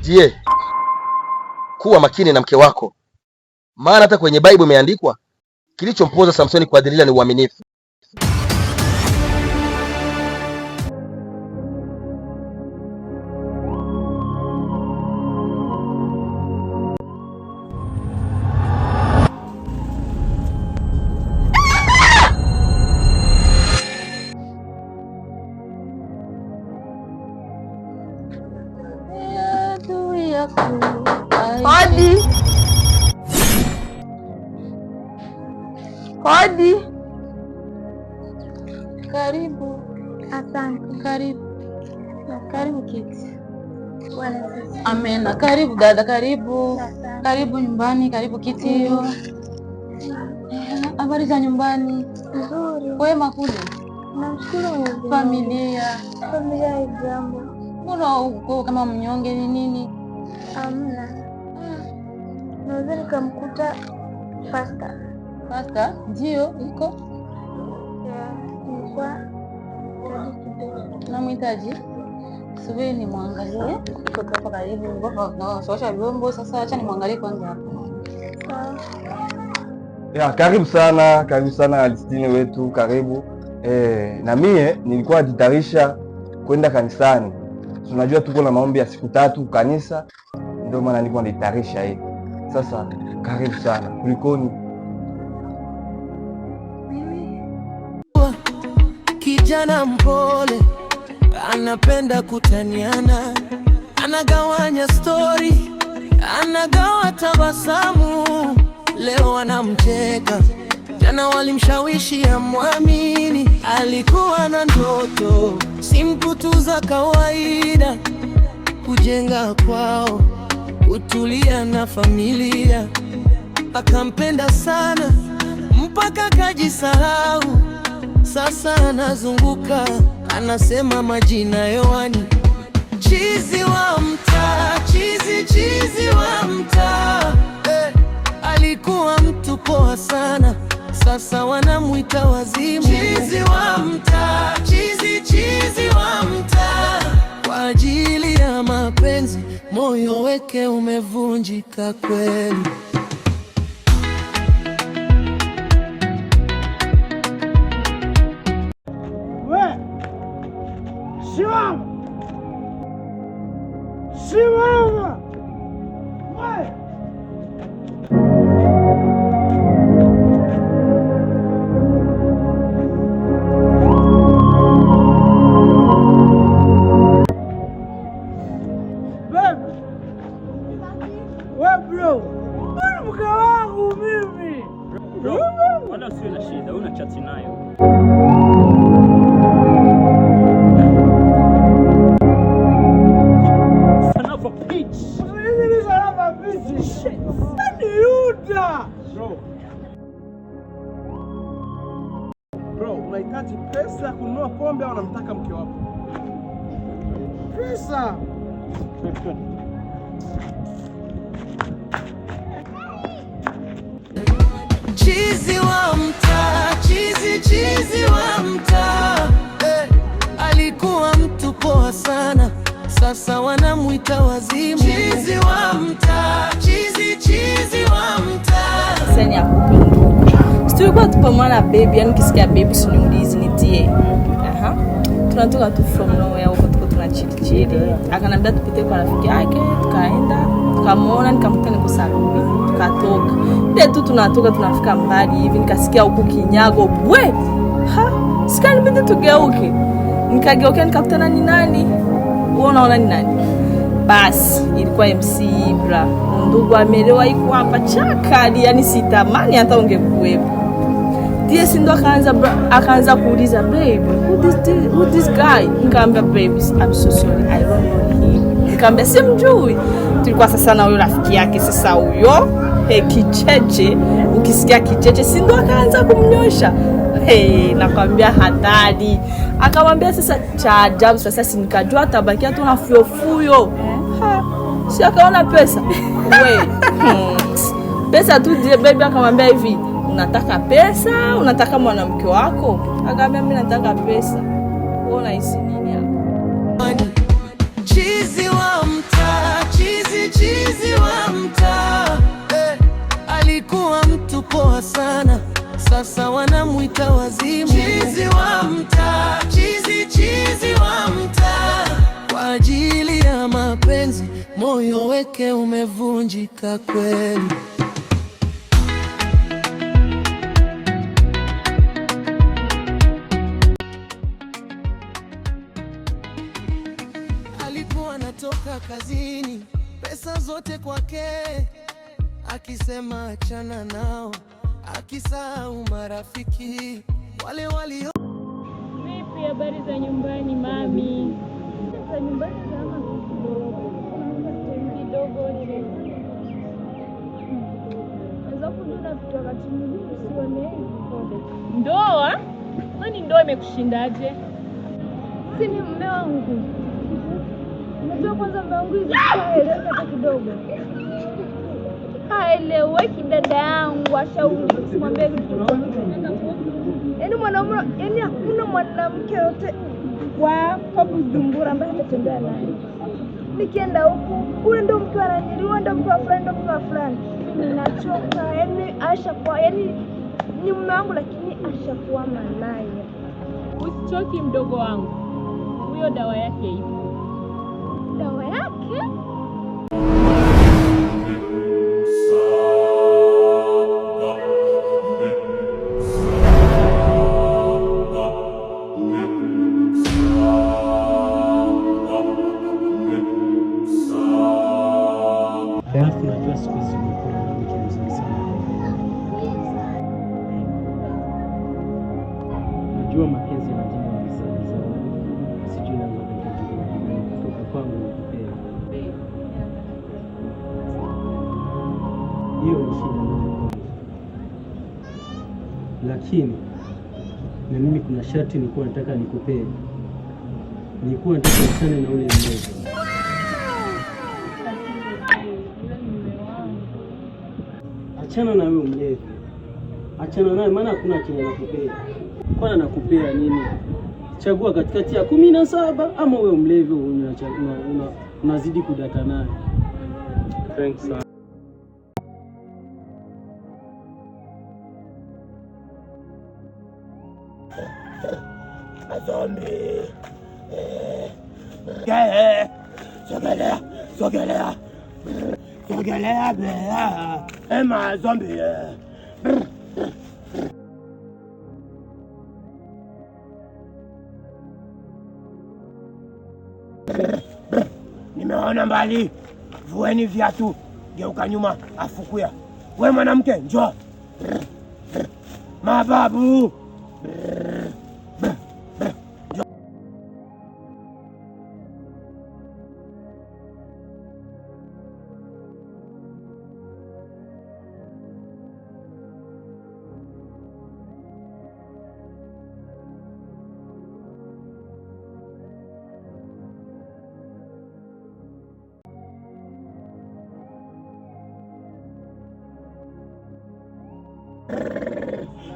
Je, kuwa makini na mke wako, maana hata kwenye Bible imeandikwa kilichompoza Samsoni kwa Delila ni uaminifu. Hodi. Hodi. Karibu. Asante. Karibu. Karibu kiti. Amena. Karibu dada, karibu. Karibu nyumbani, karibu kiti hiyo. Habari za nyumbani? Nzuri. Wema kule? Namshukuru Mungu. Familia? Familia ijambo. Mbona uko kama mnyonge ni nini? Amna. Naweza nikamkuta pasta. Pasta? Ndio, iko? Nilikuwa namhitaji. Subiri ni mwangalie. Iko hapa karibu. Naosha vyombo sasa, acha nimwangalie kwanza hapo. Ya, karibu sana Alistine wetu, karibu. Na mie nilikuwa najitayarisha kwenda kanisani. Tunajua tuko na maombi ya siku 3 kanisa, ndio maana nilikuwa najitayarisha hivi. Sasa karibu sana. Kulikoni? Kijana mpole anapenda kutaniana, anagawanya story, anagawa tabasamu. Leo anamcheka, jana walimshawishi amwamini. Alikuwa na ndoto, si mtu za kawaida, kujenga kwao, kutulia na familia. Akampenda sana mpaka kajisahau. Sasa anazunguka, anasema majina yoani. Chizi wa mtaa, chizi wa mtaa. Alikuwa mtu poa sana, sasa wanamuita wazimu. Chizi wa mtaa, chizi wa mtaa. Kwa ajili ya mapenzi moyo wake umevunjika kweli. Simama! Bro, mke wangu mimi. Bro, wala usiwe na shida, una chati nayo. Bro, unahitaji pesa kununua pombe au unamtaka mke wako? Pesa. Chizi wa mtaa, chizi wa mtaa. Alikuwa mtu poa sana, sasa wanamuita wazimu. Chizi wa mtaa, chizi wa mtaa. Sasa ni akupenda. Tulikuwa tupamana baby, yani kisikia baby siniulizi nitie. Tunatoka tu from nowhere huko tuko tunachili. Akanambia tupite kwa rafiki yake, tukaenda, tukamwona, nikamkuta niko saluni, tukatoka. Ndio tu tunatoka tunafika mbali hivi nikasikia huko kinyago, bwe. Sikani bidi tugeuke. Nikageuka nikakutana ni nani? Unaona ni nani? Basi ilikuwa MC Ibra. Ndugu amelewa iko hapa chakali, yani sitamani hata ungekuwepo. Ndiye sindo akaanza kuuliza, babe, who this guy? Nikamwambia, babe, I'm so sorry, I don't know him. Nikamwambia simjui. Tulikuwa sasa na huyo rafiki yake sasa huyo, kicheche, ukisikia kicheche sindo akaanza kumnyosha. Nakwambia hatari. Akamwambia sasa cha ajabu sasa sinikajua tabakia tu na fuyo. Si akaona pesa. We. Pesa tu je, baby akamwambia hivi, unataka pesa, unataka mwanamke wako? Akamwambia mimi nataka pesa. Wewe unahisi nini hapo? Chizi wa mtaa, sasa wanamuita wazimu. Chizi wa mtaa, chizi wa mtaa. Kwa ajili ya mapenzi moyo weke umevunjika kweli. Alikuwa anatoka kazini, pesa zote kwake, akisema achana nao, akisahau marafiki wale walio. Vipi habari za nyumbani mami? Za nyumbani kama kidogo je. Azapo ndio kutoka timu usione ndoa? Kwani ndoa imekushindaje? Si ni mume wangu. Unajua kwanza mume wangu hizo haeleweki hata kidogo. Haeleweki dada yangu, ashauri usimwambie kitu. Yaani mwanamume, yaani hakuna mwanamke yote kwa kuzumbura ambaye atatembea naye. Nikienda huku, ule ndo mtu ananiliwa, ndo mtu wa fulani, ndo mtu wa fulani. Ninachoka, yaani ashakuwa, yaani ni mume wangu lakini ashakuwa malaya. Usichoki mdogo wangu, huyo dawa yake ipo. Dawa yake? Alafu najua siku hizi umekuwa mwanamke mzuri sana. Najua mapenzi yanajenga vizazi. Sijui naweza kukujulia kutoka kwangu nikupea. Hiyo ni shida ndogo. Lakini na mimi kuna sharti nilikuwa nataka nikupee. Nilikuwa nataka uchane na ule mmoja. Achana na wewe mlevi. Achana naye maana hakuna chenye nakupea. Kwani nakupea nini? Chagua katikati ya 17 ama wewe mlevi unazidi kudata naye. Thanks sir. Zombie. Sogelea. Sogelea bea. Ema zombie. Nimeona mbali. Vueni viatu. Geuka nyuma afukuya. We mwanamke njoo. Mababu.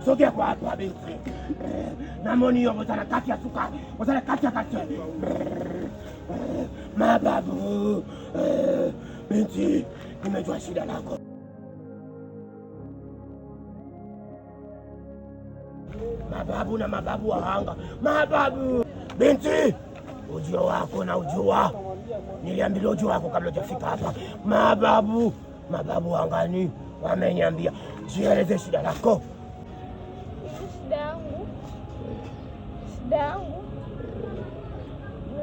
Sogea kwa hapa binti. Namoni hiyo bozana kati ya suka. Bozana kati ya kati. Mababu. Binti, nimejua shida lako. Mababu na mababu wahanga. Mababu. Binti, ujio wako na ujua. Niliambiwa ujio wako kabla hujafika hapa. Mababu. Mababu wangani wameniambia. Jieleze shida lako. Shida yangu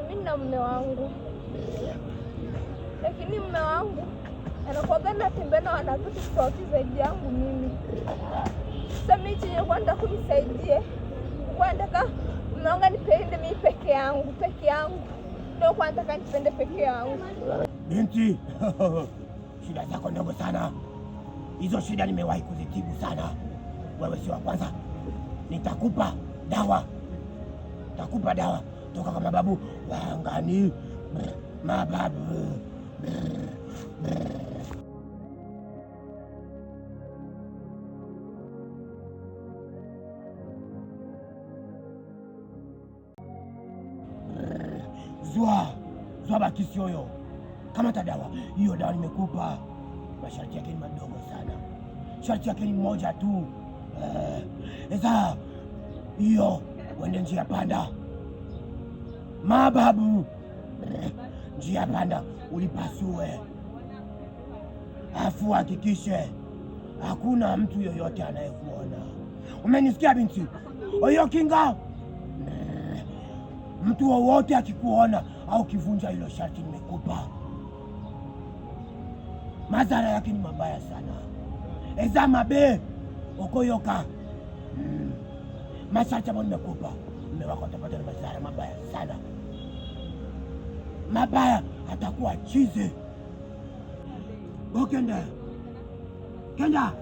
mimi na mume wangu, lakini mume wangu anakuwaga anatembea na wanawake tofauti zaidi yangu mimi. Sasa mimi chenye kwenda kunisaidie, nataka mume wangu anipende mimi peke yangu, ndio kwa nataka nipende peke yangu. Binti, shida zako ndogo sana. Hizo shida nimewahi kuzitibu sana. Wewe si wa kwanza. Nitakupa dawa. Toka kwa mababu wangani. Mababu. Zua bakisi yoyo. Kama ta dawa. Hiyo dawa nimekupa. Masharti yake ni madogo sana. Sharti yake ni moja tu. Eza hiyo wende njia panda. Mababu, njia panda ulipasue, afu hakikishe hakuna mtu yoyote anayekuona. Umenisikia binti? Oyo kinga, mtu wowote akikuona au kivunja hilo sharti nimekupa, madhara yake ni mabaya sana. Eza mabe okoyoka, masharti ambayo nimekupa, mume wako atapata na madhara mabaya sana, mabaya, atakuwa chizi. Kenda